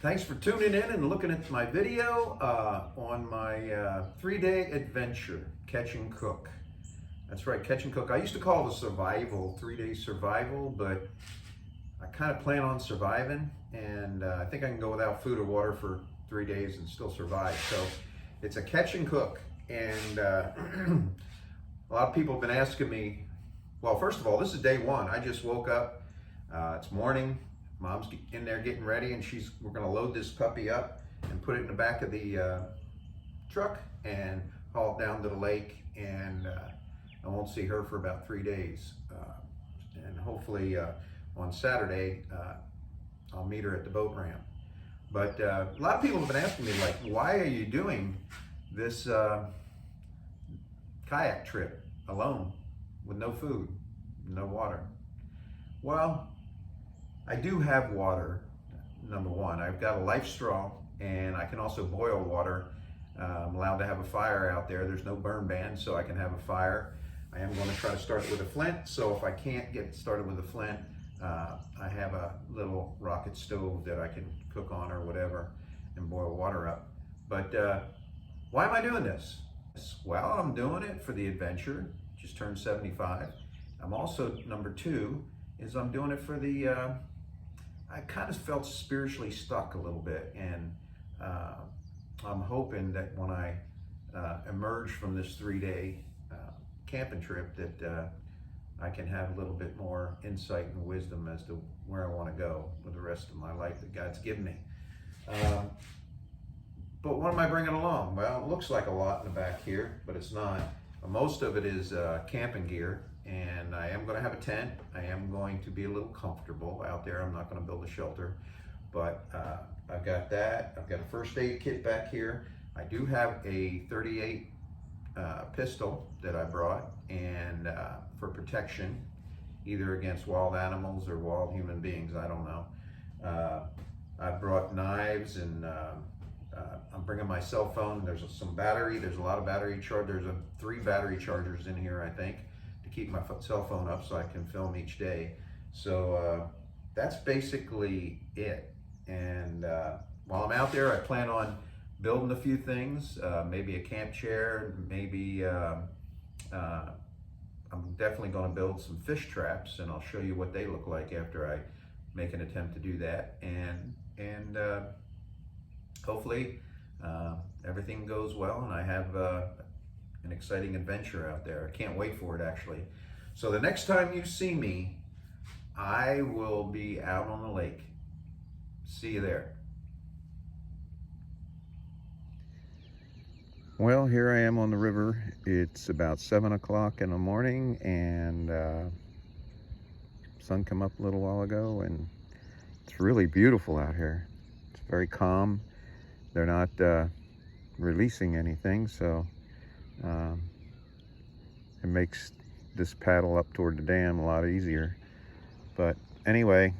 Thanks for tuning in and looking at my video on my 3-day adventure, catch and cook. That's right, catch and cook. I used to call it a survival, 3-day survival, but I kind of plan on surviving, and I think I can go without food or water for 3 days and still survive. So it's a catch and cook, and a lot of people have been asking me, well, first of all, this is day one. I just woke up, it's morning. Mom's in there getting ready, and we're gonna load this puppy up and put it in the back of the truck and haul it down to the lake, and I won't see her for about 3 days. And hopefully on Saturday, I'll meet her at the boat ramp. But a lot of people have been asking me, like, why are you doing this kayak trip alone with no food, no water? Well, I do have water, number one. I've got a life straw, and I can also boil water. I'm allowed to have a fire out there. There's no burn ban, so I can have a fire. I am going to try to start with a flint, so if I can't get started with a flint, I have a little rocket stove that I can cook on or whatever and boil water up. But why am I doing this? Well, I'm doing it for the adventure. Just turned 75. I'm also, number two, is I'm doing it for the, I kind of felt spiritually stuck a little bit, and I'm hoping that when I emerge from this 3-day camping trip that I can have a little bit more insight and wisdom as to where I want to go with the rest of my life that God's given me. But what am I bringing along? Well, it looks like a lot in the back here, but it's not. Most of it is camping gear. And I am going to have a tent. I am going to be a little comfortable out there. I'm not going to build a shelter, but I've got that. I've got a first aid kit back here. I do have a 38 pistol that I brought, and for protection, either against wild animals or wild human beings. I don't know. I brought knives, and I'm bringing my cell phone. There's some battery. There's a lot of battery charge. There's 3 battery chargers in here, I think, keep my cell phone up so I can film each day. So that's basically it. And while I'm out there, I plan on building a few things, maybe a camp chair, maybe I'm definitely going to build some fish traps, and I'll show you what they look like after I make an attempt to do that. And hopefully everything goes well, and I have an exciting adventure out there. I can't wait for it, actually. So the next time you see me, I will be out on the lake. See you there. Well, here I am on the river. It's about 7 o'clock in the morning, and sun came up a little while ago, and it's really beautiful out here. It's very calm. They're not releasing anything, so it makes this paddle up toward the dam a lot easier. But anyway,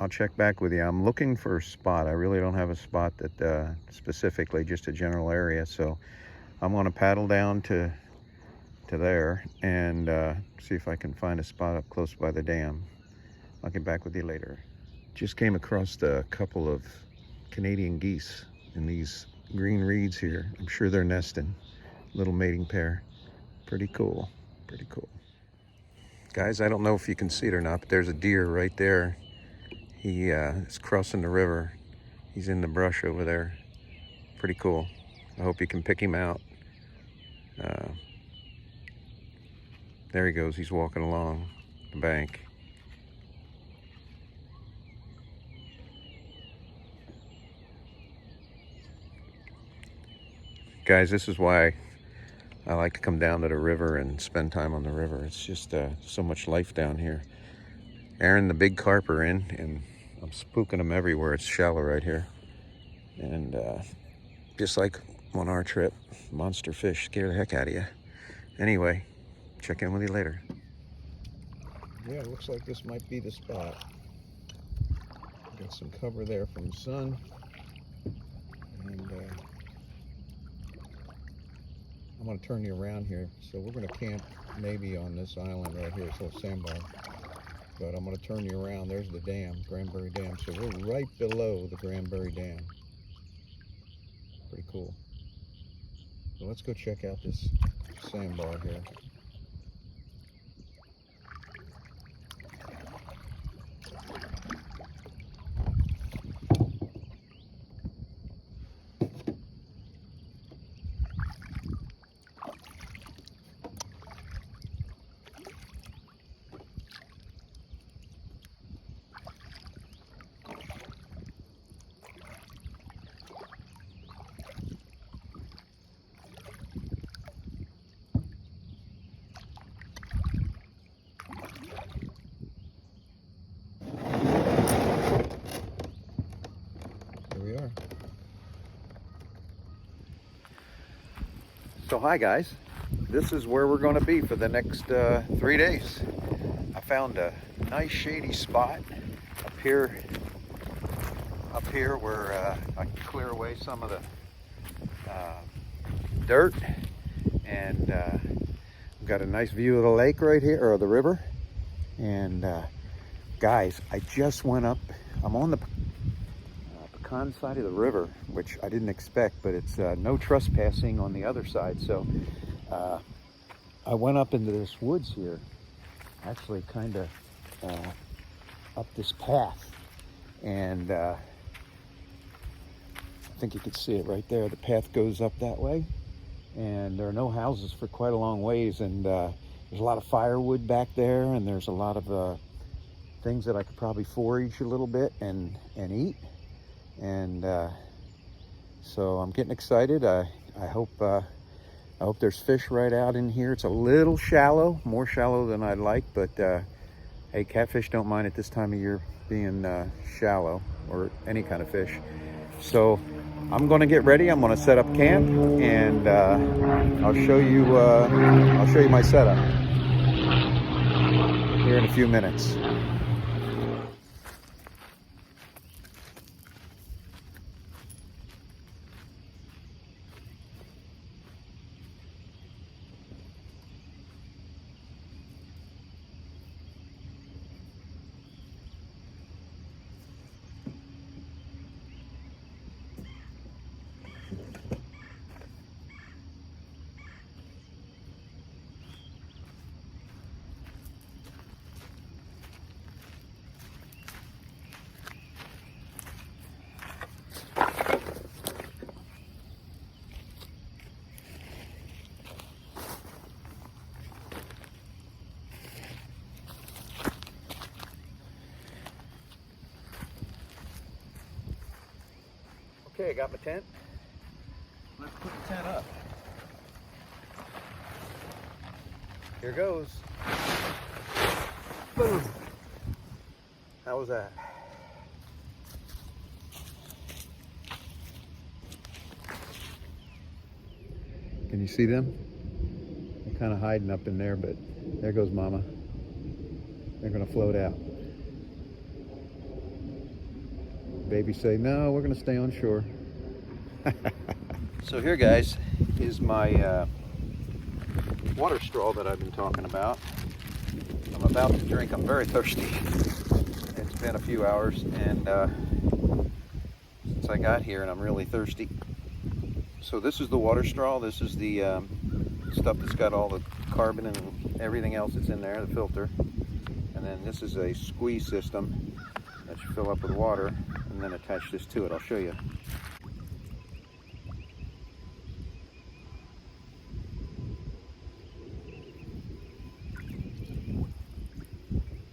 I'll check back with you. I'm looking for a spot. I really don't have a spot that specifically, just a general area. So I'm going to paddle down to there and see if I can find a spot up close by the dam. I'll get back with you later. Just came across a couple of Canadian geese in these green reeds here. I'm sure they're nesting. Little mating pair. Pretty cool. Pretty cool. Guys, I don't know if you can see it or not, but there's a deer right there. He is crossing the river. He's in the brush over there. Pretty cool. I hope you can pick him out. There he goes. He's walking along the bank. Guys, this is why I like to come down to the river and spend time on the river. It's just so much life down here. Aaron, the big carp are in, and I'm spooking them everywhere. It's shallow right here. And just like on our trip, monster fish scare the heck out of you. Anyway, check in with you later. Yeah, it looks like this might be the spot. Got some cover there from the sun. And I'm going to turn you around here. So we're going to camp maybe on this island right here, this little sandbar. but I'm going to turn you around. There's the dam, Granbury Dam. So we're right below the Granbury Dam. Pretty cool. So let's go check out this sandbar here. So hi guys, this is where we're going to be for the next 3 days. I found a nice shady spot up here where I can clear away some of the dirt, and we've got a nice view of the lake right here, or the river. And guys, I just went up. I'm on the pecan side of the river, which I didn't expect, but it's no trespassing on the other side. So I went up into this woods here, actually kind of up this path, and I think you can see it right there. The path goes up that way, and there are no houses for quite a long ways, and there's a lot of firewood back there, and there's a lot of things that I could probably forage a little bit and eat. And so I'm getting excited. I hope there's fish right out in here. It's a little shallow, more shallow than I'd like, but hey, catfish don't mind at this time of year being shallow, or any kind of fish. So I'm going to get ready. I'm going to set up camp, and I'll show you my setup here in a few minutes. Okay, I got my tent. Let's put the tent up. Here goes. Boom. How was that? Can you see them? They're kind of hiding up in there, but there goes Mama. They're gonna float out. Baby say, no, we're gonna stay on shore. So here, guys, is my water straw that I've been talking about. I'm about to drink. I'm very thirsty. It's been a few hours, and since I got here, and I'm really thirsty. So this is the water straw. This is the stuff that's got all the carbon and everything else that's in there, the filter. And then this is a squeeze system that you fill up with water, and then attach this to it. I'll show you.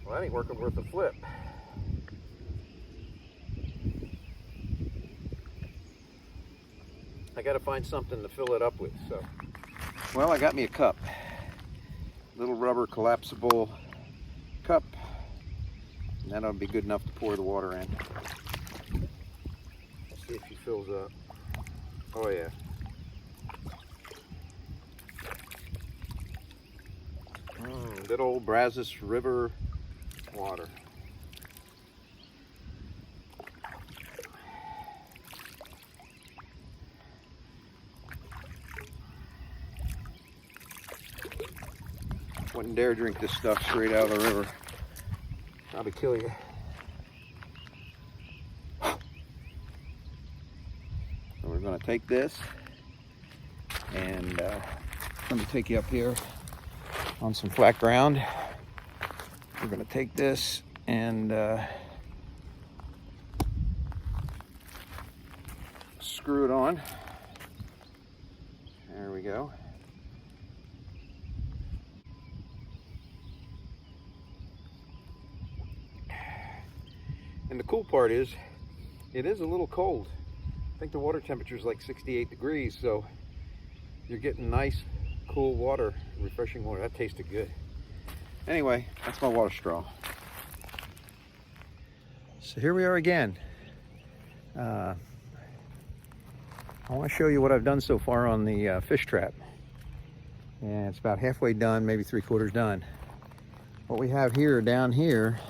Well, that ain't working worth a flip. I gotta find something to fill it up with, so. Well, I got me a cup. Little rubber collapsible cup. And that'll be good enough to pour the water in. Let's see if she fills up. Oh yeah. Good old Brazos River water. Wouldn't dare drink this stuff straight out of the river. probably kill you. So we're going to take this, and let me take you up here on some flat ground. We're going to take this and screw it on. There we go. And the cool part is, it is a little cold. I think the water temperature is like 68 degrees, so you're getting nice, cool water, refreshing water. That tasted good. Anyway, that's my water straw. So here we are again. I want to show you what I've done so far on the fish trap. And it's about halfway done, maybe 3/4 done. What we have here, down here,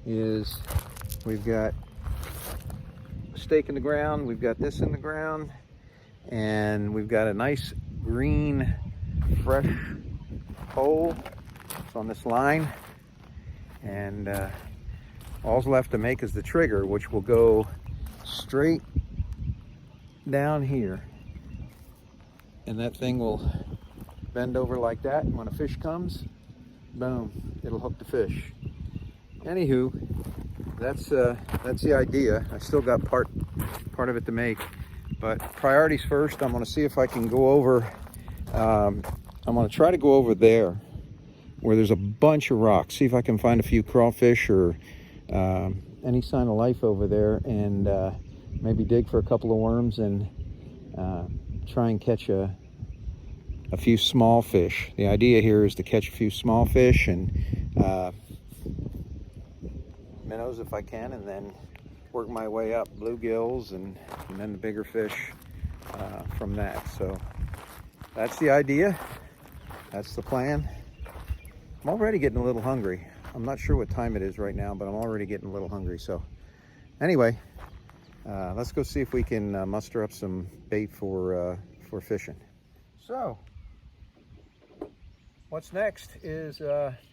is we've got a stake in the ground, we've got this in the ground, and we've got a nice green, fresh pole. It's on this line, and all's left to make is the trigger, which will go straight down here, and that thing will bend over like that, and when a fish comes, boom, it'll hook the fish. Anywho, that's the idea. I still got part of it to make, but priorities first. I'm going to see if I can go over. I'm going to try to go over there where there's a bunch of rocks. See if I can find a few crawfish or any sign of life over there, and maybe dig for a couple of worms and try and catch a few small fish. The idea here is to catch a few small fish and minnows if I can, and then work my way up, bluegills, and then the bigger fish from that. So that's the idea. That's the plan. I'm already getting a little hungry. I'm not sure what time it is right now, but I'm already getting a little hungry. So anyway, let's go see if we can muster up some bait for fishing. So what's next is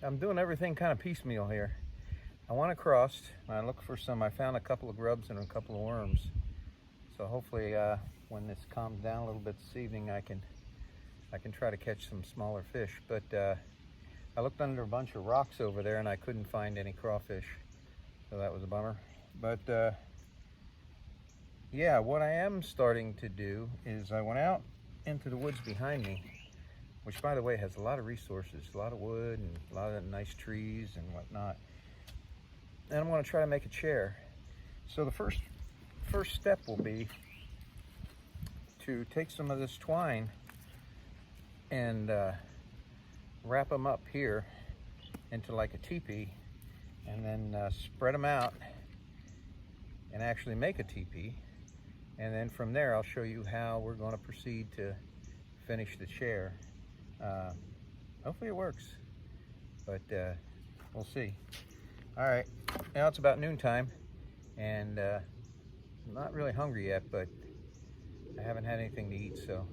I'm doing everything kind of piecemeal here. I want to cross. I look for some. I found a couple of grubs and a couple of worms. So hopefully, when this calms down a little bit this evening, I can try to catch some smaller fish. But I looked under a bunch of rocks over there, and I couldn't find any crawfish. So that was a bummer. But yeah, what I am starting to do is I went out into the woods behind me, which, by the way, has a lot of resources, a lot of wood and a lot of nice trees and whatnot. And I'm going to try to make a chair. So the first step will be to take some of this twine and wrap them up here into like a teepee, and then spread them out and actually make a teepee. And then from there, I'll show you how we're going to proceed to finish the chair. Hopefully it works, but we'll see. All right, now it's about noontime, and I'm not really hungry yet, but I haven't had anything to eat, so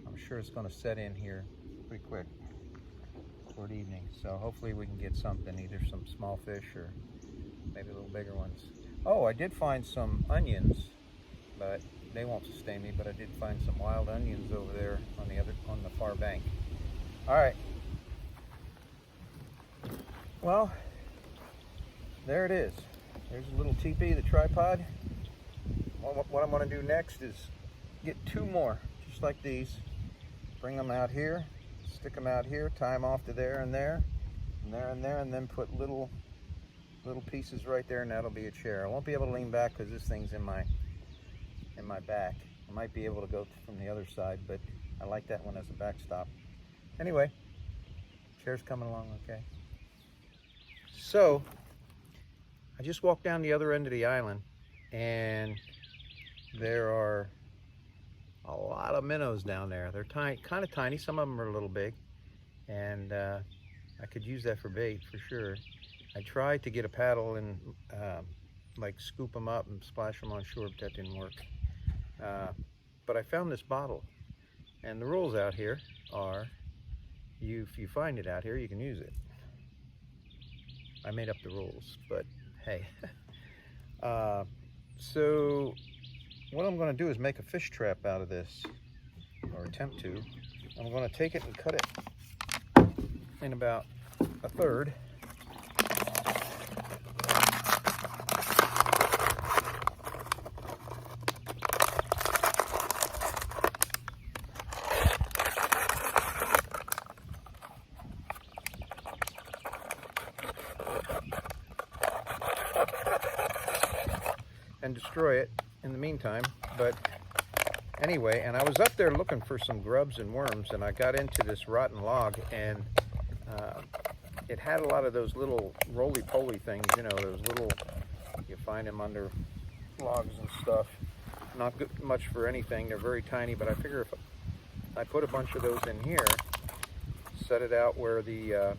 I'm sure it's going to set in here pretty quick toward evening. So hopefully we can get something, either some small fish or maybe a little bigger ones. Oh, I did find some onions, but they won't sustain me. But I did find some wild onions over there on the far bank. All right. Well, there it is. There's a little teepee, the tripod. What I'm going to do next is get two more, just like these. Bring them out here, stick them out here, tie them off to there and there, and there and there, and then put little pieces right there, and that'll be a chair. I won't be able to lean back because this thing's in my back. I might be able to go from the other side, but I like that one as a backstop. Anyway, chair's coming along okay. So I just walked down the other end of the island, and there are a lot of minnows down there. They're tiny, kind of tiny. Some of them are a little big, and I could use that for bait for sure. I tried to get a paddle and like scoop them up and splash them on shore, but that didn't work. But I found this bottle, and the rules out here are, if you find it out here, you can use it. I made up the rules, but hey. So what I'm going to do is make a fish trap out of this, or attempt to. I'm going to take it and cut it in about a third. And destroy it in the meantime. But anyway, and I was up there looking for some grubs and worms, and I got into this rotten log, and it had a lot of those little roly-poly things, you know, those little, you find them under logs and stuff. Not good much for anything, they're very tiny, but I figure if I put a bunch of those in here, set it out where the,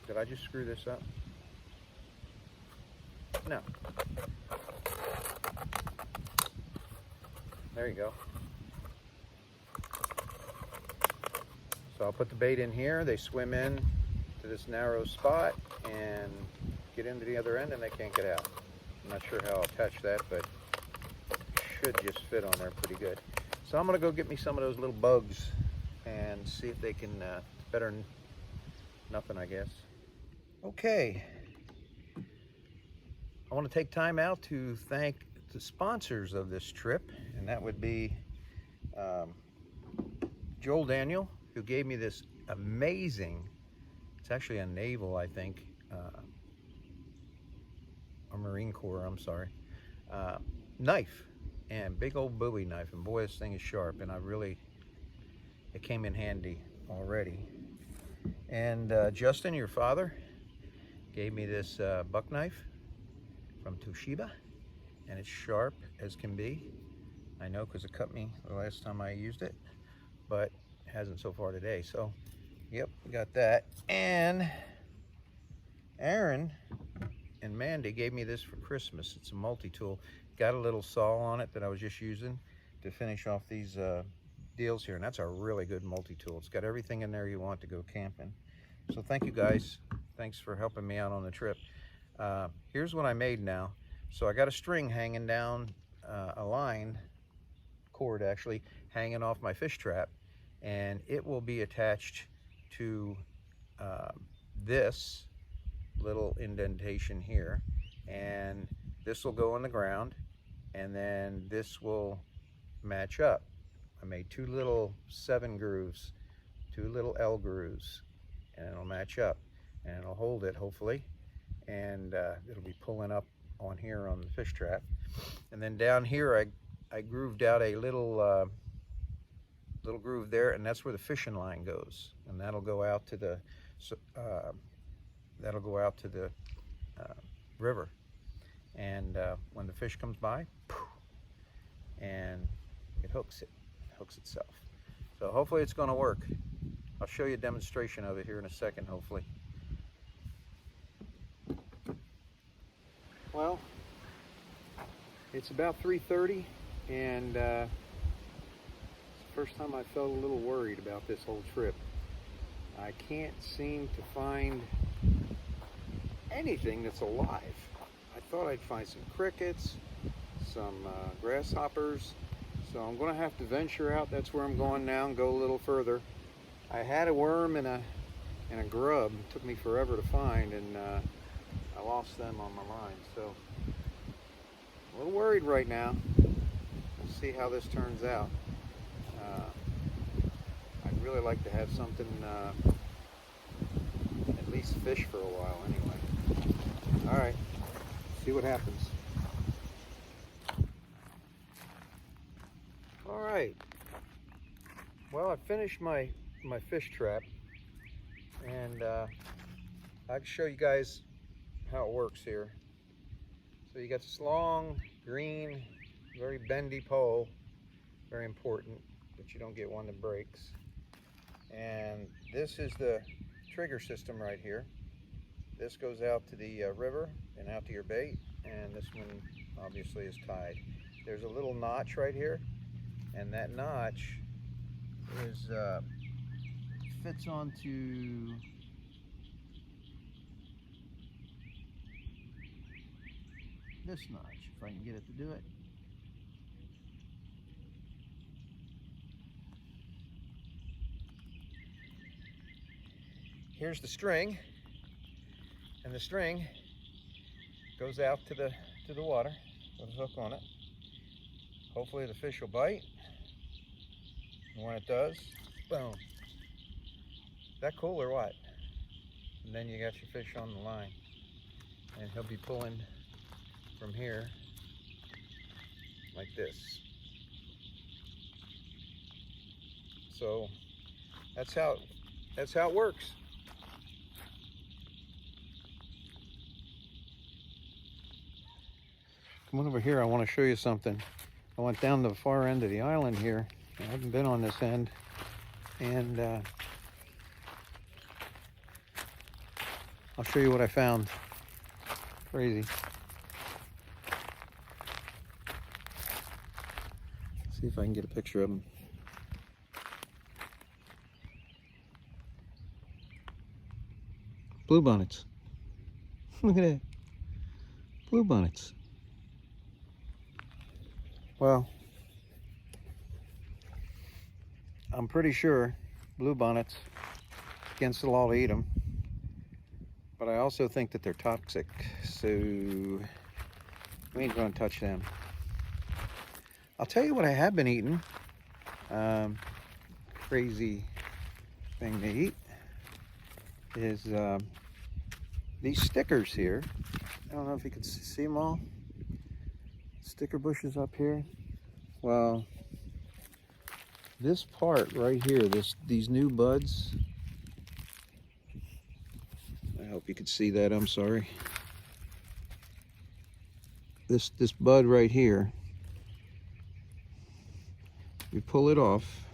did I just screw this up? No. There you go. So I'll put the bait in here, they swim in to this narrow spot and get into the other end, and they can't get out. I'm not sure how I'll attach that, but it should just fit on there pretty good. So I'm gonna go get me some of those little bugs and see if they can, better than nothing, I guess. Okay. I want to take time out to thank the sponsors of this trip, and that would be Joel Daniel, who gave me this amazing, it's actually a naval, I think, a Marine Corps, I'm sorry, knife, and big old Bowie knife, and boy, this thing is sharp, and it came in handy already. And Justin, your father, gave me this buck knife from Toshiba, and it's sharp as can be. I know because it cut me the last time I used it, but it hasn't so far today. So, yep, got that. And Aaron and Mandy gave me this for Christmas. It's a multi-tool. Got a little saw on it that I was just using to finish off these deals here, and that's a really good multi-tool. It's got everything in there you want to go camping. So thank you guys. Thanks for helping me out on the trip. Here's what I made now. So I got a string hanging down, a line cord actually, hanging off my fish trap, and it will be attached to this little indentation here, and this will go on the ground, and then this will match up. I made two little 7 grooves, two little L grooves, and it'll match up, and it'll hold it hopefully, and it'll be pulling up on here on the fish trap. And then down here I grooved out a little little groove there, and that's where the fishing line goes, and that'll go out to the river, and when the fish comes by, and it hooks itself. So hopefully it's going to work. I'll show you a demonstration of it here in a second, hopefully. Well, it's about 3:30, and it's the first time I felt a little worried about this whole trip. I can't seem to find anything that's alive. I thought I'd find some crickets, some grasshoppers, so I'm going to have to venture out. That's where I'm going now, and go a little further. I had a worm and a grub. It took me forever to find, and I lost them on my line, so a little worried right now. We'll see how this turns out. I'd really like to have something, at least fish for a while anyway. All right, see what happens. All right, well, I finished my fish trap, and I can show you guys how it works here. So you got this long, green, very bendy pole, very important that you don't get one that breaks. And this is the trigger system right here. This goes out to the river and out to your bait, and this one obviously is tied. There's a little notch right here, and that notch is fits onto this notch, if I can get it to do it. Here's the string, and the string goes out to the water with a hook on it. Hopefully the fish will bite, and when it does, boom. Is that cool or what? And then you got your fish on the line, and he'll be pulling from here like this. So that's how it works. Come on over here, I want to show you something. I went down to the far end of the island here. I haven't been on this end, and I'll show you what I found. Crazy. See if I can get a picture of them. Bluebonnets. Look at that. Bluebonnets. Well, I'm pretty sure bluebonnets, against the law to eat them, but I also think that they're toxic, so we ain't gonna touch them. I'll tell you what I have been eating. Crazy thing to eat is these stickers here. I don't know if you can see them all. Sticker bushes up here. Well, this part right here, these new buds. I hope you can see that. I'm sorry. This bud right here. You pull it off.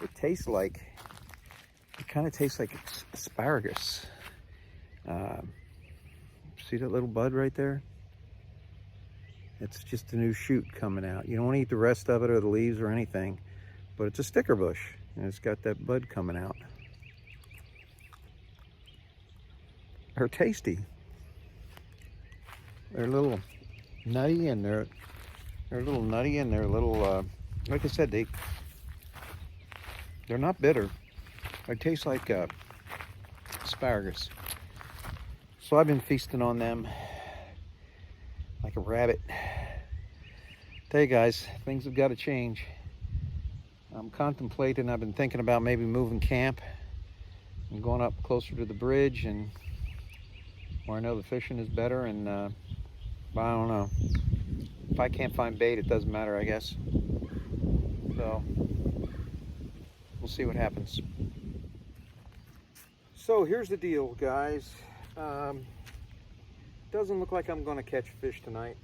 It tastes like. It kind of tastes like asparagus. See that little bud right there? It's just a new shoot coming out. You don't want to eat the rest of it or the leaves or anything, but it's a sticker bush and it's got that bud coming out. They're tasty. They're a little nutty, and they're a little nutty, and they're a little like I said, they're not bitter. They taste like asparagus. So I've been feasting on them like a rabbit. Tell you guys, things have got to change. I'm contemplating, I've been thinking about maybe moving camp and going up closer to the bridge, and where I know the fishing is better, and but I don't know. If I can't find bait, it doesn't matter, I guess. So we'll see what happens. So here's the deal, guys. Doesn't look like I'm going to catch fish tonight,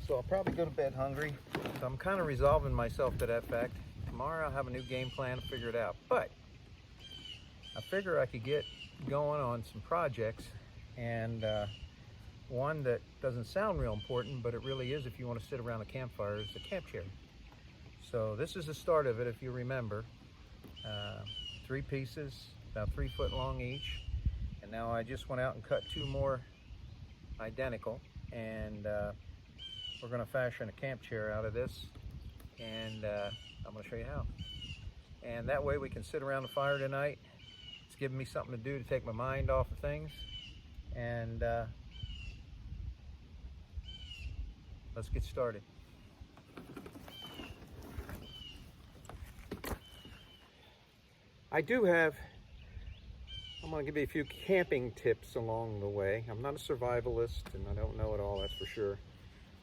so I'll probably go to bed hungry. So I'm kind of resolving myself to that fact. Tomorrow I'll have a new game plan to figure it out, but I figure I could get going on some projects, and one that doesn't sound real important, but it really is if you want to sit around a campfire, is the camp chair. So this is the start of it, if you remember. 3 pieces, about 3 foot long each. And now I just went out and cut 2 more identical, and we're going to fashion a camp chair out of this, and I'm going to show you how. And that way we can sit around the fire tonight. It's giving me something to do to take my mind off of things, and let's get started. I'm going to give you a few camping tips along the way. I'm not a survivalist, and I don't know it all, that's for sure.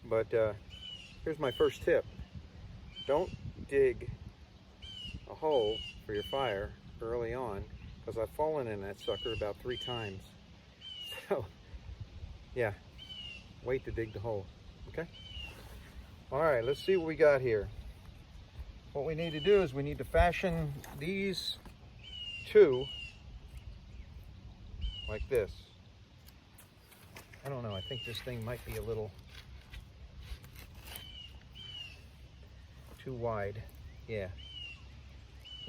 But here's my first tip. Don't dig a hole for your fire early on, because I've fallen in that sucker about 3 times. So, yeah, wait to dig the hole, okay? All right, let's see what we got here. What we need to do is we need to fashion these 2 like this. I don't know, I think this thing might be a little too wide. Yeah,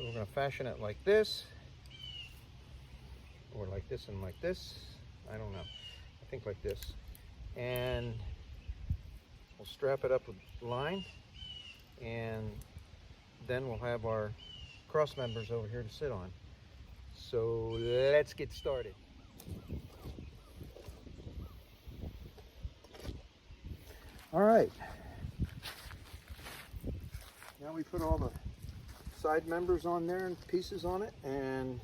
So we're going to fashion it like this, or like this and like this. I don't know. I think like this. And we'll strap it up with line, and then we'll have our cross members over here to sit on. So let's get started. All right. Now we put all the side members on there and pieces on it, and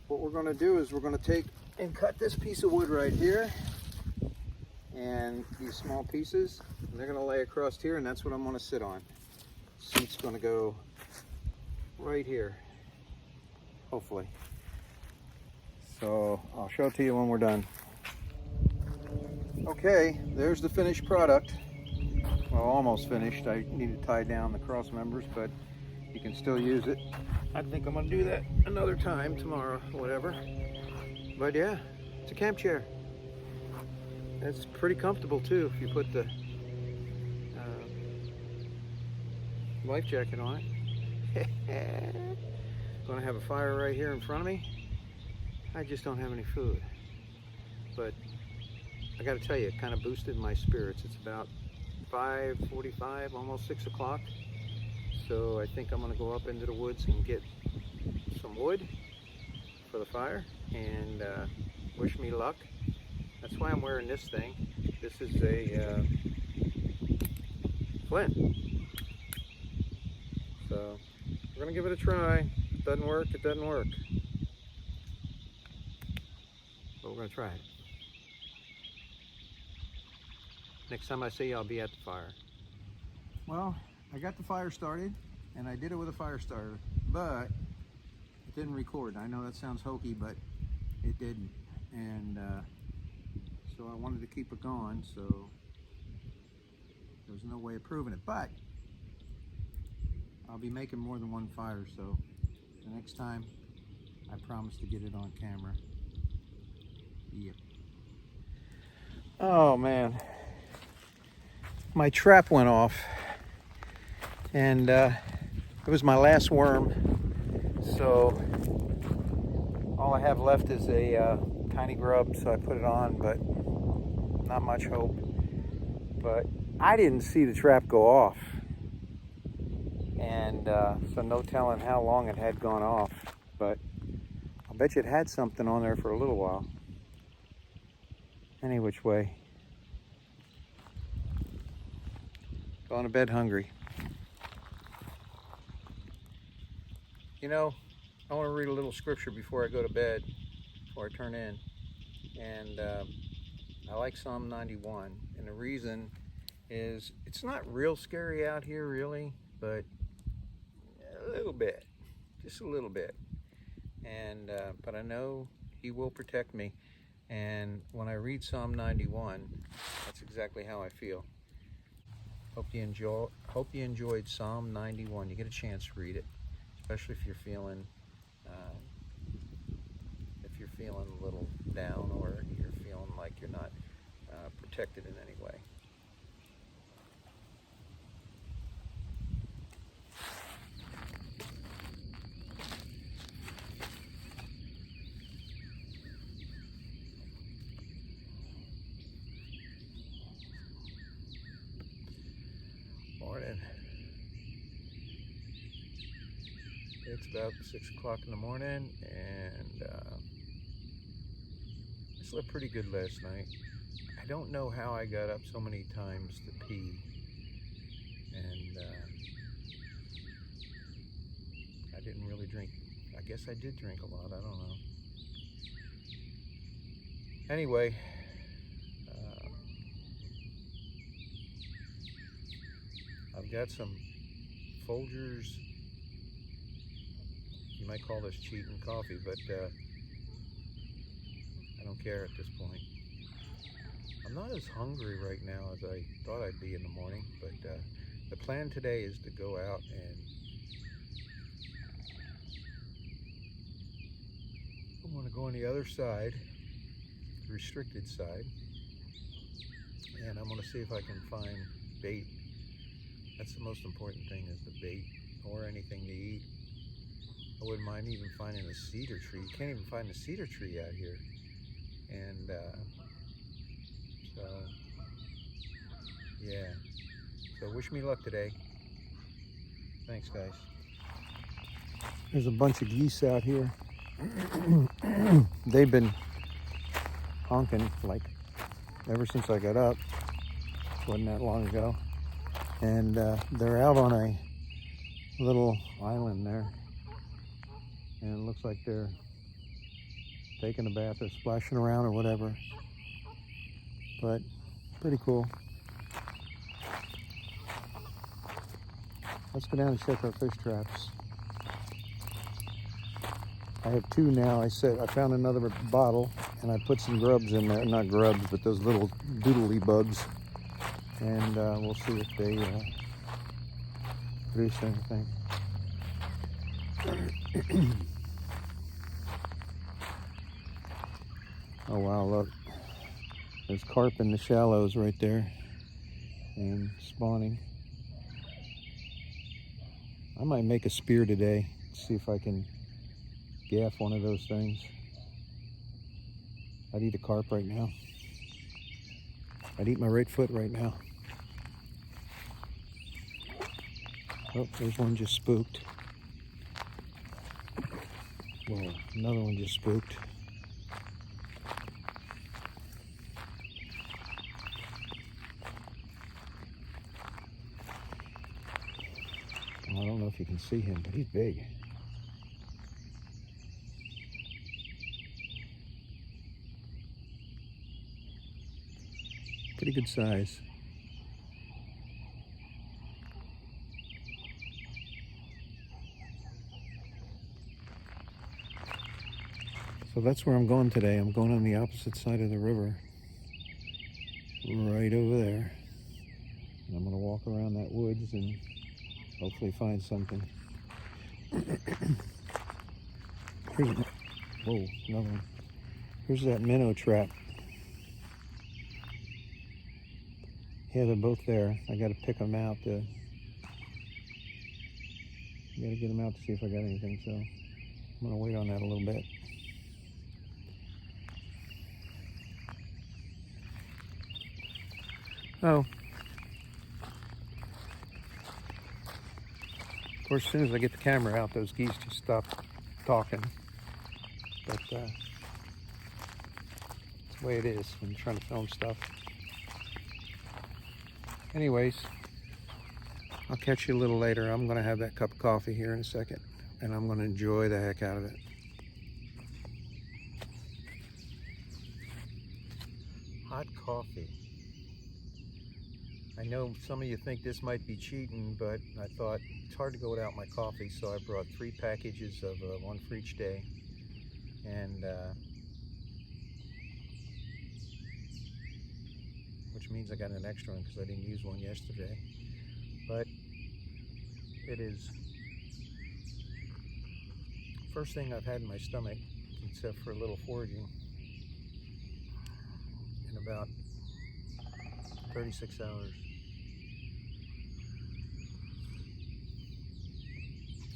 what we're going to do is we're going to take and cut this piece of wood right here, and these small pieces, and they're going to lay across here, and that's what I'm going to sit on. Seat's going to go right here, hopefully. So I'll show it to you when we're done. Okay, there's the finished product. Well, almost finished. I need to tie down the cross members, but you can still use it. I think I'm going to do that another time, tomorrow, whatever. But yeah, it's a camp chair. It's pretty comfortable too if you put the life jacket on it. Going to have a fire right here in front of me. I just don't have any food. But I got to tell you, it kind of boosted my spirits. It's about 5:45, almost 6 o'clock. So I think I'm going to go up into the woods and get some wood for the fire, and wish me luck. That's why I'm wearing this thing. This is a flint. So we're going to give it a try. If it doesn't work, it doesn't work. But we're going to try it. Next time I see you, I'll be at the fire. Well, I got the fire started, and I did it with a fire starter, but it didn't record. I know that sounds hokey, but it didn't. And so I wanted to keep it going, so there's no way of proving it. But I'll be making more than one fire, so the next time I promise to get it on camera. Yep. Oh man, my trap went off, and it was my last worm, so all I have left is a tiny grub, so I put it on, but not much hope. But I didn't see the trap go off, and so no telling how long it had gone off, but I'll bet you it had something on there for a little while. Any which way, going to bed hungry. You know, I want to read a little scripture before I go to bed, before I turn in. And I like Psalm 91. And the reason is it's not real scary out here, really, but a little bit, just a little bit. And but I know He will protect me. And when I read Psalm 91, that's exactly how I feel. Hope you enjoyed Psalm 91. You get a chance to read it, especially if you're feeling a little down, or you're feeling like you're not protected in any way. Morning. It's about 6 o'clock in the morning, and I slept pretty good last night. I don't know how I got up so many times to pee, and I didn't really drink. I guess I did drink a lot, I don't know. Anyway, I've got some Folgers. You might call this cheating coffee, but I don't care at this point. I'm not as hungry right now as I thought I'd be in the morning, but the plan today is to go out and I'm going to go on the other side, the restricted side, and I'm going to see if I can find bait. That's the most important thing, is the bait or anything to eat. I wouldn't mind even finding a cedar tree. You can't even find a cedar tree out here. And so, yeah. So wish me luck today. Thanks, guys. There's a bunch of geese out here. They've been honking like ever since I got up. Wasn't that long ago. And they're out on a little island there. And it looks like they're taking a bath or splashing around or whatever. But pretty cool. Let's go down and check our fish traps. I have two now. I found another bottle and I put some grubs in there. Not grubs, but those little doodly bugs. And we'll see if they produce anything. Oh wow, look. There's carp in the shallows right there and spawning. I might make a spear today, see if I can gaff one of those things. I'd eat a carp right now. I'd eat my right foot right now. Oh, there's one just spooked. Whoa, another one just spooked. I don't know if you can see him, but he's big. Pretty good size. So that's where I'm going today. I'm going on the opposite side of the river. Right over there. And I'm going to walk around that woods and hopefully find something. Whoa, another one. Here's that minnow trap. Yeah, they're both there. I got to pick them out. I got to get them out to see if I got anything. So I'm going to wait on that a little bit. Oh. Of course, as soon as I get the camera out, those geese just stop talking. But it's the way it is when you're trying to film stuff. Anyways, I'll catch you a little later. I'm going to have that cup of coffee here in a second, and I'm going to enjoy the heck out of it. Hot coffee. I know some of you think this might be cheating, but I thought it's hard to go without my coffee, so I brought 3 packages of one for each day. And which means I got an extra one because I didn't use one yesterday. But it is first thing I've had in my stomach, except for a little foraging, in about 36 hours.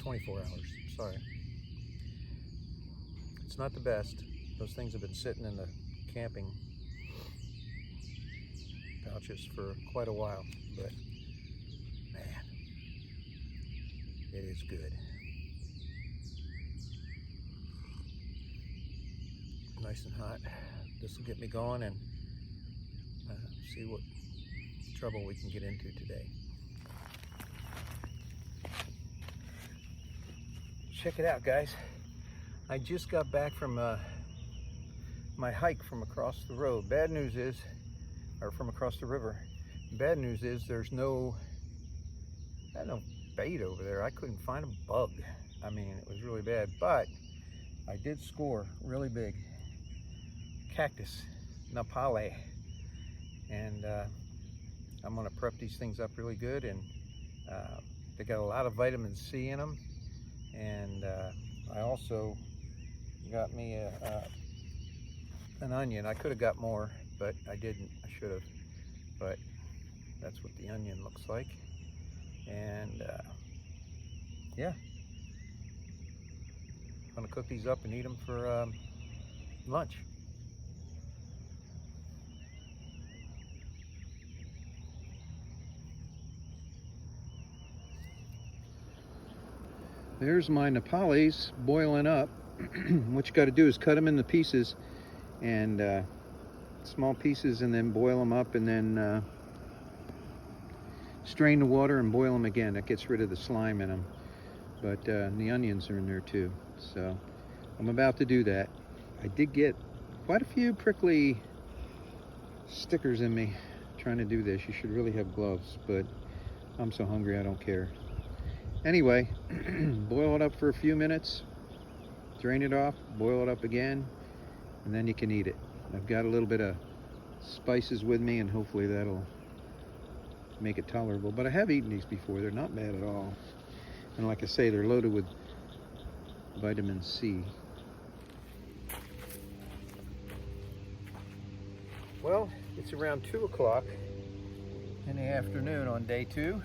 24 hours, sorry. It's not the best. Those things have been sitting in the camping pouches for quite a while, but man, it is good. Nice and hot. This will get me going and see what trouble we can get into today. Check it out, guys. I just got back from my hike from across the road. Bad news is, or from across the river. Bad news is there's no bait over there. I couldn't find a bug. I mean, it was really bad, but I did score really big cactus napale, and I'm gonna prep these things up really good, and they got a lot of vitamin C in them. And I also got me an onion. I could have got more, but I didn't. I should have. But that's what the onion looks like. And yeah, gonna cook these up and eat them for lunch. There's my Nepalis boiling up. What you got to do is cut them into pieces, and small pieces, and then boil them up, and then strain the water and boil them again. That gets rid of the slime in them. But the onions are in there too. So I'm about to do that. I did get quite a few prickly stickers in me trying to do this. You should really have gloves, but I'm so hungry I don't care. Anyway, boil it up for a few minutes, drain it off, boil it up again, and then you can eat it. I've got a little bit of spices with me, and hopefully that'll make it tolerable. But I have eaten these before. They're not bad at all. And like I say, they're loaded with vitamin C. Well, it's around 2 o'clock in the afternoon on day 2,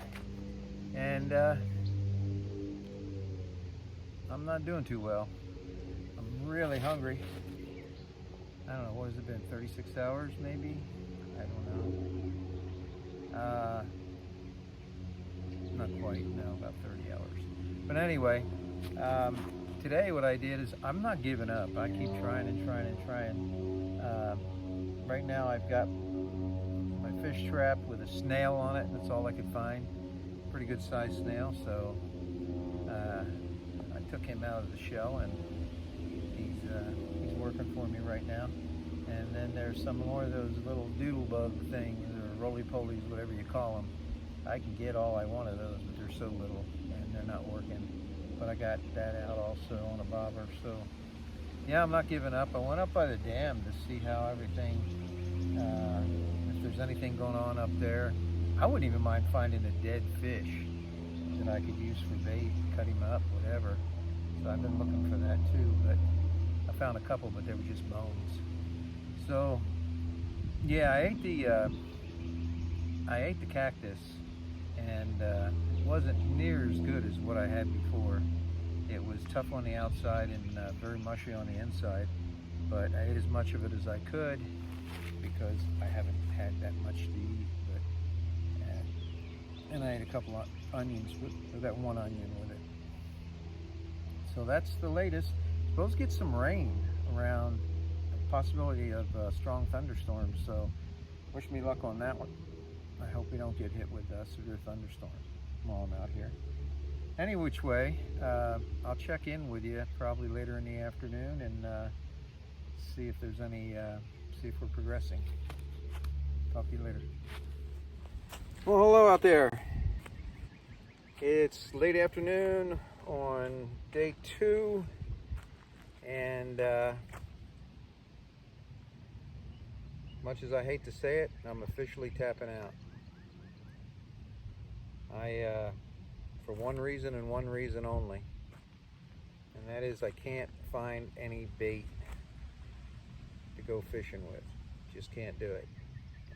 and I'm not doing too well. I'm really hungry. I don't know, what has it been, 36 hours maybe? I don't know. Not quite, no, about 30 hours. But anyway, today what I did is, I'm not giving up. I keep trying and trying and trying. Right now I've got my fish trap with a snail on it. That's all I could find. Pretty good sized snail, so I took him out of the shell, and he's working for me right now. And then there's some more of those little doodle bug things, or roly-polies, whatever you call them. I can get all I want of those, but they're so little and they're not working. But I got that out also on a bobber. So yeah, I'm not giving up. I went up by the dam to see how everything, if there's anything going on up there. I wouldn't even mind finding a dead fish that I could use for bait, cut him up, whatever. So I've been looking for that too, but I found a couple, but they were just bones. So yeah, I ate the cactus, and it wasn't near as good as what I had before. It was tough on the outside and very mushy on the inside, but I ate as much of it as I could because I haven't had that much to eat. And I ate a couple of onions, with that one onion with it. So that's the latest. Supposed to get some rain around, a possibility of strong thunderstorms, so wish me luck on that one. I hope we don't get hit with a severe thunderstorm while I'm out here. Any which way, I'll check in with you probably later in the afternoon and see if there's any, see if we're progressing. Talk to you later. Well, hello out there. It's late afternoon on day 2, and much as I hate to say it, I'm officially tapping out. For one reason and one reason only, and that is I can't find any bait to go fishing with. Just can't do it.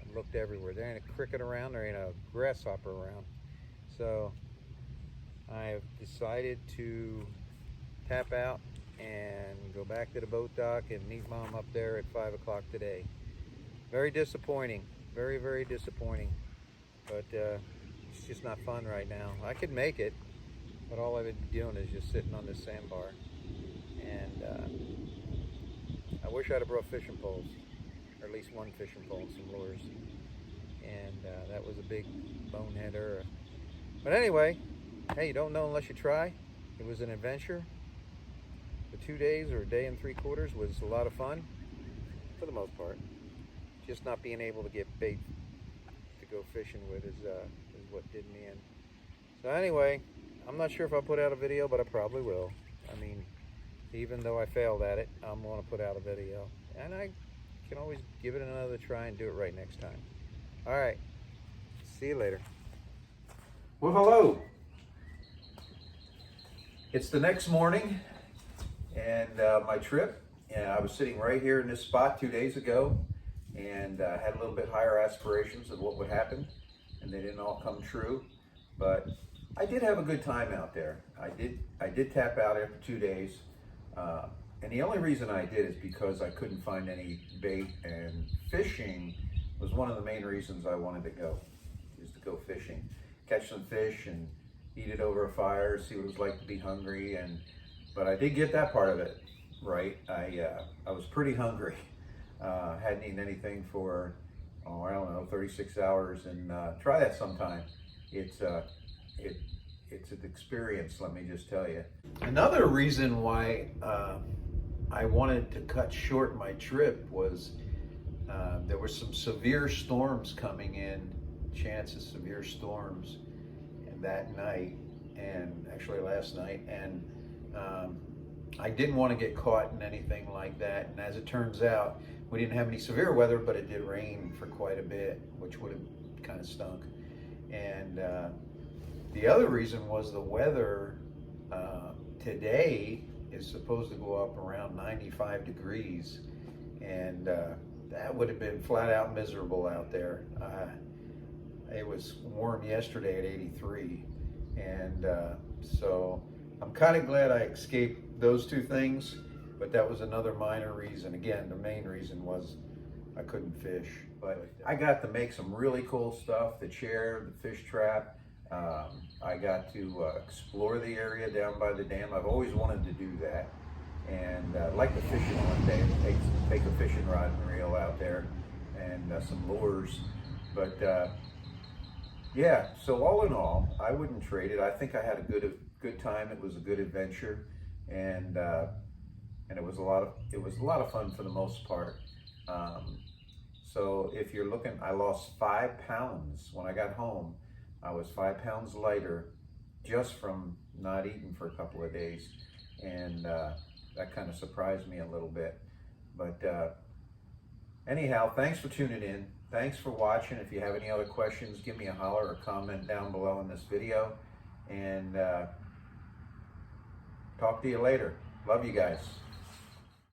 I've looked everywhere. There ain't a cricket around, there ain't a grasshopper around. So I've decided to tap out and go back to the boat dock and meet Mom up there at 5 o'clock today. Very disappointing, very, very disappointing, but it's just not fun right now. I could make it, but all I've been doing is just sitting on this sandbar, and I wish I'd have brought fishing poles, or at least one fishing pole and some lures, and that was a big bonehead error. But anyway, hey, you don't know unless you try. It was an adventure. The 2 days, or a day and 3/4, was a lot of fun, for the most part. Just not being able to get bait to go fishing with is what did me in. So anyway, I'm not sure if I'll put out a video, but I probably will. I mean, even though I failed at it, I'm going to put out a video. And I can always give it another try and do it right next time. All right, see you later. Well, hello. It's the next morning, and my trip, and I was sitting right here in this spot 2 days ago, and had a little bit higher aspirations of what would happen, and they didn't all come true, but I did have a good time out there. I did tap out after 2 days. And the only reason I did is because I couldn't find any bait, and fishing was one of the main reasons I wanted to go, is to go fishing. Catch some fish and eat it over a fire, see what it was like to be hungry. But I did get that part of it right. I was pretty hungry. Hadn't eaten anything for, I don't know, 36 hours, and try that sometime. It's an experience, let me just tell you. Another reason why I wanted to cut short my trip was there were some severe storms coming in, chance of severe storms that night, and actually last night, and I didn't want to get caught in anything like that. And as it turns out, we didn't have any severe weather, but it did rain for quite a bit, which would have kind of stunk. And the other reason was the weather today is supposed to go up around 95 degrees, and that would have been flat out miserable out there. It was warm yesterday at 83, and so I'm kind of glad I escaped those two things, but that was another minor reason. Again, the main reason was I couldn't fish. But I got to make some really cool stuff, the chair, the fish trap. I got to explore the area down by the dam. I've always wanted to do that, and I'd like to fish it one day, take a fishing rod and reel out there, and some lures. But yeah, so all in all, I wouldn't trade it. I think I had a good time. It was a good adventure, and it was a lot of fun for the most part. So if you're looking, I lost 5 pounds when I got home. I was 5 pounds lighter just from not eating for a couple of days, and that kind of surprised me a little bit. But anyhow, thanks for tuning in. Thanks for watching. If you have any other questions, give me a holler or comment down below in this video, and talk to you later. Love you guys.